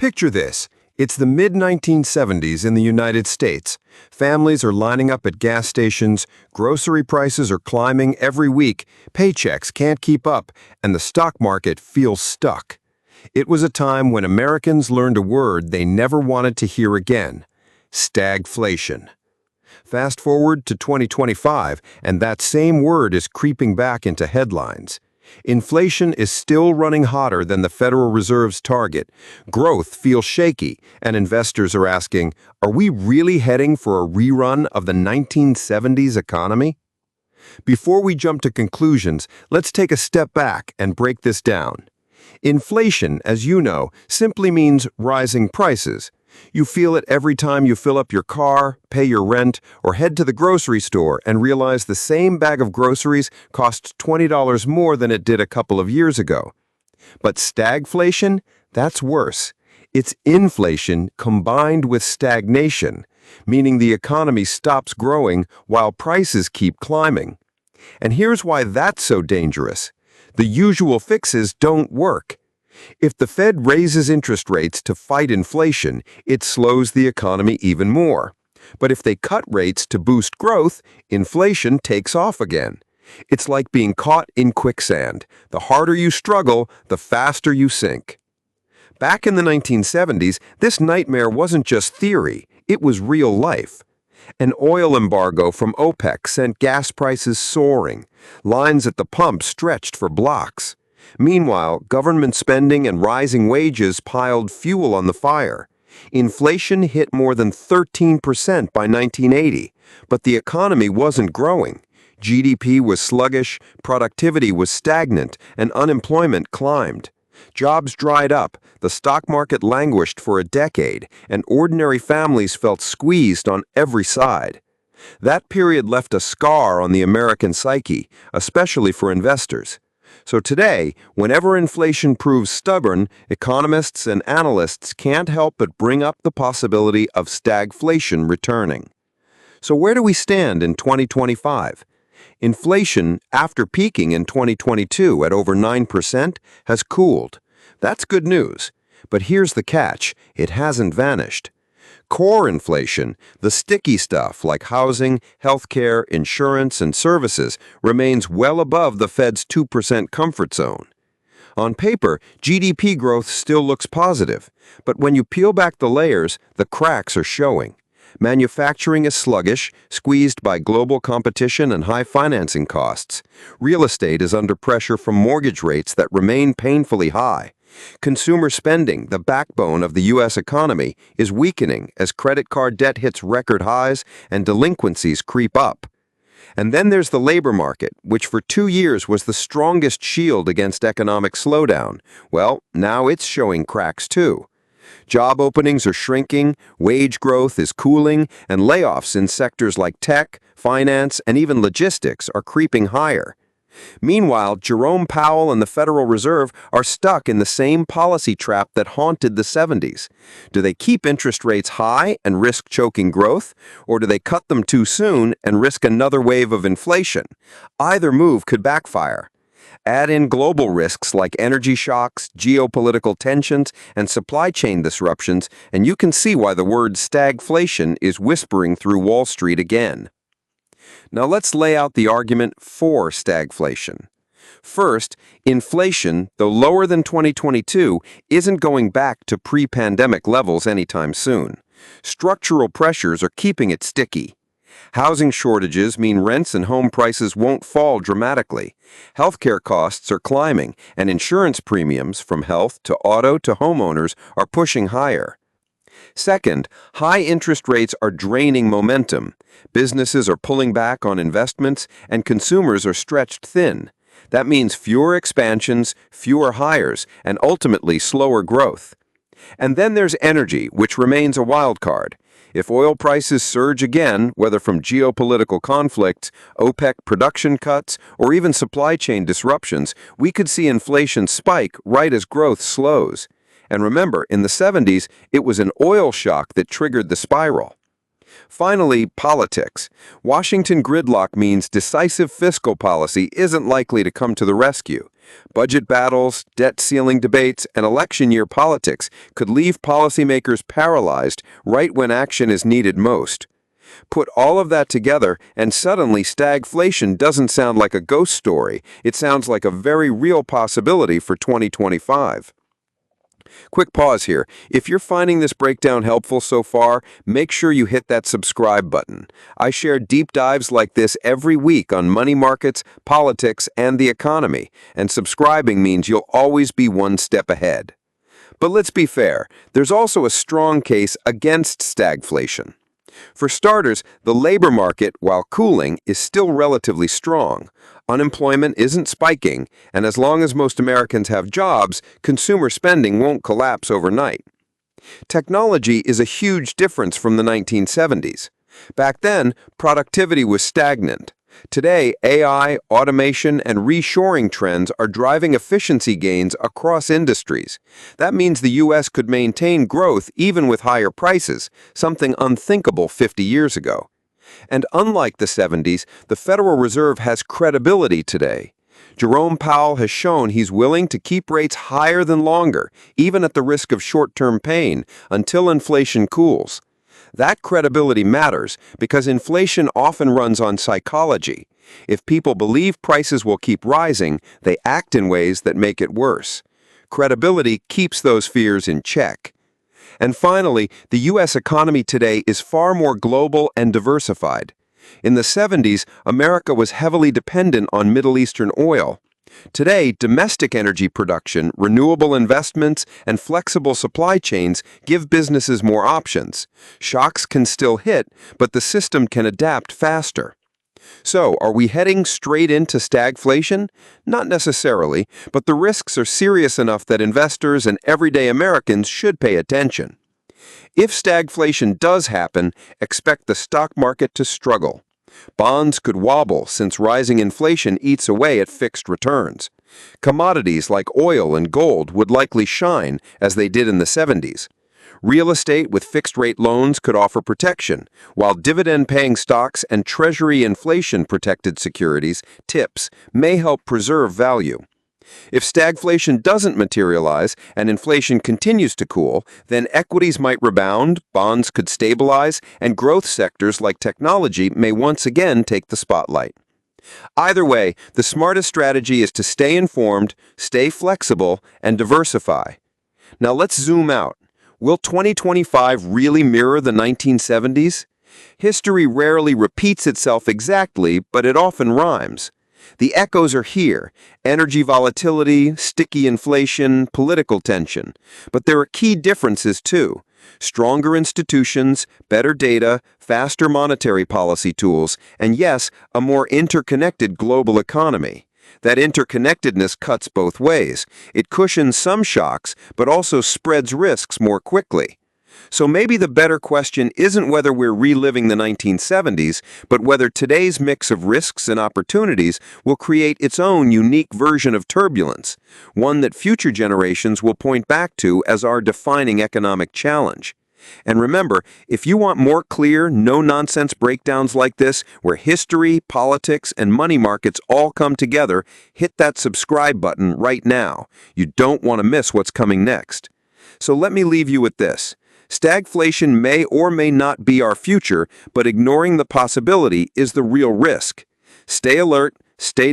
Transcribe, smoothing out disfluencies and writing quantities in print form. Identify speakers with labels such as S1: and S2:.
S1: Picture this. It's the mid-1970s in the United States. Families are lining up at gas stations, grocery prices are climbing every week, paychecks can't keep up, and the stock market feels stuck. It was a time when Americans learned a word they never wanted to hear again: stagflation. Fast forward to 2025, and that same word is creeping back into headlines. Inflation is still running hotter than the Federal Reserve's target. Growth feels shaky, and investors are asking, are we really heading for a rerun of the 1970s economy? Before we jump to conclusions, let's take a step back and break this down. Inflation, as you know, simply means rising prices. You feel it every time you fill up your car, pay your rent, or head to the grocery store and realize the same bag of groceries costs $20 more than it did a couple of years ago. But stagflation? That's worse. It's inflation combined with stagnation, meaning the economy stops growing while prices keep climbing. And here's why that's so dangerous. The usual fixes don't work. If the Fed raises interest rates to fight inflation, it slows the economy even more. But if they cut rates to boost growth, inflation takes off again. It's like being caught in quicksand. The harder you struggle, the faster you sink. Back in the 1970s, this nightmare wasn't just theory, it was real life. An oil embargo from OPEC sent gas prices soaring. Lines at the pump stretched for blocks. Meanwhile, government spending and rising wages piled fuel on the fire. Inflation hit more than 13% by 1980, but the economy wasn't growing. GDP was sluggish, productivity was stagnant, and unemployment climbed. Jobs dried up, the stock market languished for a decade, and ordinary families felt squeezed on every side. That period left a scar on the American psyche, especially for investors. So today, whenever inflation proves stubborn, economists and analysts can't help but bring up the possibility of stagflation returning. So where do we stand in 2025? Inflation, after peaking in 2022 at over 9%, has cooled. That's good news. But here's the catch: it hasn't vanished. Core inflation, the sticky stuff like housing, healthcare, insurance, and services, remains well above the Fed's 2% comfort zone. On paper, GDP growth still looks positive, but when you peel back the layers, the cracks are showing. Manufacturing is sluggish, squeezed by global competition and high financing costs. Real estate is under pressure from mortgage rates that remain painfully high. Consumer spending, the backbone of the U.S. economy, is weakening as credit card debt hits record highs and delinquencies creep up. And then there's the labor market, which for 2 years was the strongest shield against economic slowdown. Well, now it's showing cracks too. Job openings are shrinking, wage growth is cooling, and layoffs in sectors like tech, finance, and even logistics are creeping higher. Meanwhile, Jerome Powell and the Federal Reserve are stuck in the same policy trap that haunted the 70s. Do they keep interest rates high and risk choking growth, or do they cut them too soon and risk another wave of inflation? Either move could backfire. Add in global risks like energy shocks, geopolitical tensions, and supply chain disruptions, and you can see why the word stagflation is whispering through Wall Street again. Now let's lay out the argument for stagflation. First, inflation, though lower than 2022, isn't going back to pre-pandemic levels anytime soon. Structural pressures are keeping it sticky. Housing shortages mean rents and home prices won't fall dramatically. Healthcare costs are climbing, and insurance premiums, from health to auto to homeowners, are pushing higher. Second, high interest rates are draining momentum. Businesses are pulling back on investments, and consumers are stretched thin. That means fewer expansions, fewer hires, and ultimately slower growth. And then there's energy, which remains a wild card. If oil prices surge again, whether from geopolitical conflicts, OPEC production cuts, or even supply chain disruptions, we could see inflation spike right as growth slows. And remember, in the 70s, it was an oil shock that triggered the spiral. Finally, politics. Washington gridlock means decisive fiscal policy isn't likely to come to the rescue. Budget battles, debt ceiling debates, and election year politics could leave policymakers paralyzed right when action is needed most. Put all of that together, and suddenly stagflation doesn't sound like a ghost story. It sounds like a very real possibility for 2025. Quick pause here. If you're finding this breakdown helpful so far, make sure you hit that subscribe button. I share deep dives like this every week on money markets, politics, and the economy, and subscribing means you'll always be one step ahead. But let's be fair, there's also a strong case against stagflation. For starters, the labor market, while cooling, is still relatively strong. Unemployment isn't spiking, and as long as most Americans have jobs, consumer spending won't collapse overnight. Technology is a huge difference from the 1970s. Back then, productivity was stagnant. Today, AI, automation, and reshoring trends are driving efficiency gains across industries. That means the U.S. could maintain growth even with higher prices, something unthinkable 50 years ago. And unlike the 70s, the Federal Reserve has credibility today. Jerome Powell has shown he's willing to keep rates higher than longer, even at the risk of short-term pain, until inflation cools. That credibility matters because inflation often runs on psychology. If people believe prices will keep rising, they act in ways that make it worse. Credibility keeps those fears in check. And finally, the U.S. economy today is far more global and diversified. In the 70s, America was heavily dependent on Middle Eastern oil. Today, domestic energy production, renewable investments, and flexible supply chains give businesses more options. Shocks can still hit, but the system can adapt faster. So, are we heading straight into stagflation? Not necessarily, but the risks are serious enough that investors and everyday Americans should pay attention. If stagflation does happen, expect the stock market to struggle. Bonds could wobble since rising inflation eats away at fixed returns. Commodities like oil and gold would likely shine, as they did in the 70s. Real estate with fixed-rate loans could offer protection, while dividend-paying stocks and Treasury inflation-protected securities, TIPS, may help preserve value. If stagflation doesn't materialize and inflation continues to cool, then equities might rebound, bonds could stabilize, and growth sectors like technology may once again take the spotlight. Either way, the smartest strategy is to stay informed, stay flexible, and diversify. Now let's zoom out. Will 2025 really mirror the 1970s? History rarely repeats itself exactly, but it often rhymes. The echoes are here: energy volatility, sticky inflation, political tension. But there are key differences too: stronger institutions, better data, faster monetary policy tools, and yes, a more interconnected global economy. That interconnectedness cuts both ways. It cushions some shocks, but also spreads risks more quickly. So maybe the better question isn't whether we're reliving the 1970s, but whether today's mix of risks and opportunities will create its own unique version of turbulence, one that future generations will point back to as our defining economic challenge. And remember, if you want more clear, no-nonsense breakdowns like this, where history, politics, and money markets all come together, hit that subscribe button right now. You don't want to miss what's coming next. So let me leave you with this. Stagflation may or may not be our future, but ignoring the possibility is the real risk. Stay alert, stay